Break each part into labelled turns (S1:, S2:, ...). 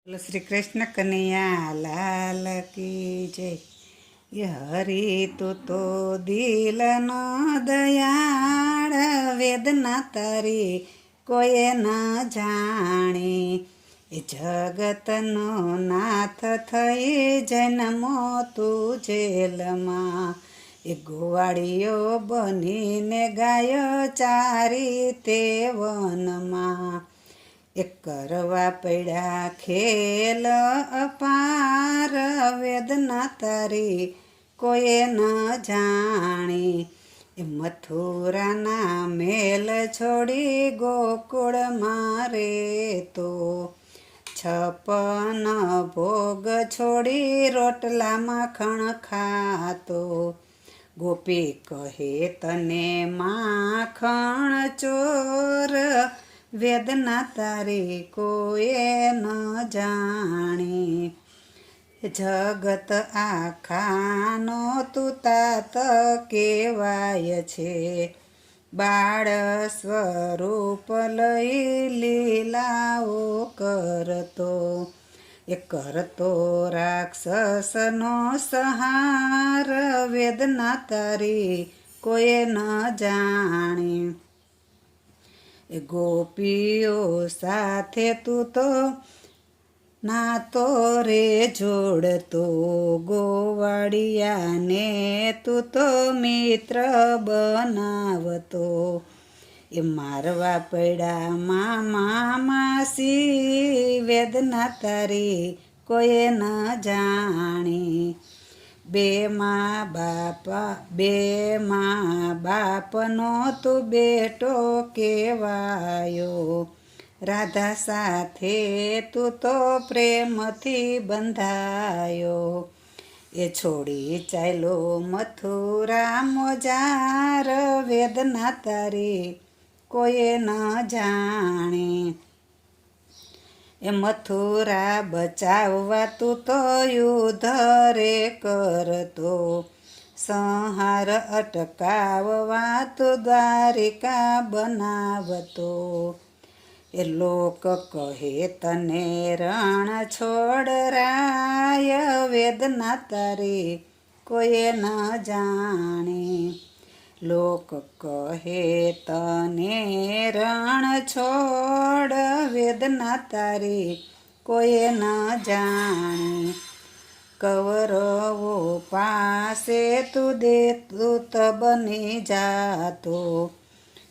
S1: બોલો શ્રી કૃષ્ણ કનૈયા લાલ કી જય. હરી તું તો દિલનો દયાળ, વેદના તારી કોઈએ ન જાણી. એ જગતનો નાથ થઈ જન્મો તું જેલમાં, એ ગોવાળીઓ બનીને ગાયો ચારી તે વનમાં. એક કરવા પડ્યા ખેલ અપાર, વેદના તારી કોઈએ ન જાણી. એ મથુરાના મેલ છોડી ગોકુળમાં રે તો, 56 ભોગ છોડી રોટલા માખણ ખાતો. ગોપી કહે તને માખણ ચોર, વેદના તારી કોઈએ ન જાણી. જગત આખાનો તું તાત કહેવાય છે, બાળ સ્વરૂપ લઈ લીલાઓ કરતો. એ કરતો રાક્ષસનો સંહાર, વેદના તારી કોઈએ ન જાણી. એ ગોપીઓ સાથે તું તો નાતો રે જોડતો, ગોવાળિયાને તું તો મિત્ર બનાવતો. એ મારવા પડ્યા મામા માસી, વેદના તારી કોઈએ ન જાણી. બે મા બાપનો તું બેટો કહેવાયો, રાધા સાથે તું તો પ્રેમથી બંધાયો. એ છોડી ચાલ્યો મથુરા મોજાર, વેદના તારી કોઈએ ન જાણી. એ મથુરા બચાવવા તું તો યુદ્ધ રે કરતો, સંહાર અટકાવવા તું દ્વારિકા બનાવતો. એ લોક કહે તને રણ છોડ રાય, વેદના તારી કોઈએ ન જાણી. લોક કહે તને રણ છોડ, વેદના તારી કોઈએ ન જાણી. કૌરવો પાસે તું દેવદૂત બની જાતો,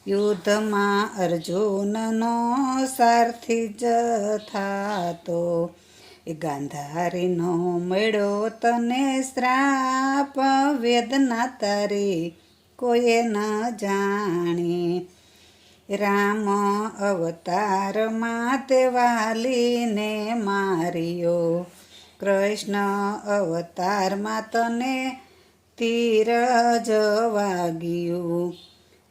S1: યુદ્ધમાં અર્જુનનો સારથી જ થાતો. એ ગાંધારીનો મળ્યો તને શ્રાપ, વેદના તારી કોઈએ ન જાણી. રામ અવતારમાં તે વાલીને માર્યો, કૃષ્ણ અવતારમાં તને તીર જ વાગ્યું.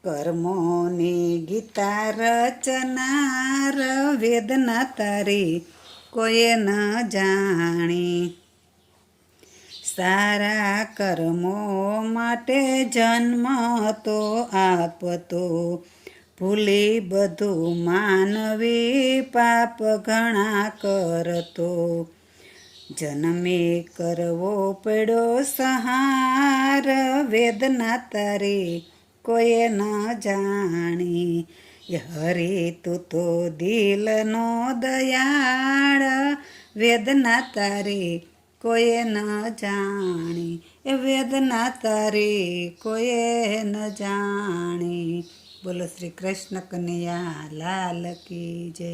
S1: કર્મોની ગીતા રચનાર, વેદના તારી કોઈએ ન જાણી. સારા કર્મો માટે જન્મ તો આપતો, ભૂલી બધું માનવી પાપ ઘણા કરતો. જન્મે કરવો પડ્યો સંહાર, વેદના તારી કોઈએ ન જાણી. એ હરી તું તો દિલનો દયાળ, વેદના તારી કોઈએ ન જાણી. એ વેદના તારી કોઈએ ન જાણી. બોલો શ્રી કૃષ્ણ કનૈયા લાલ કી જય.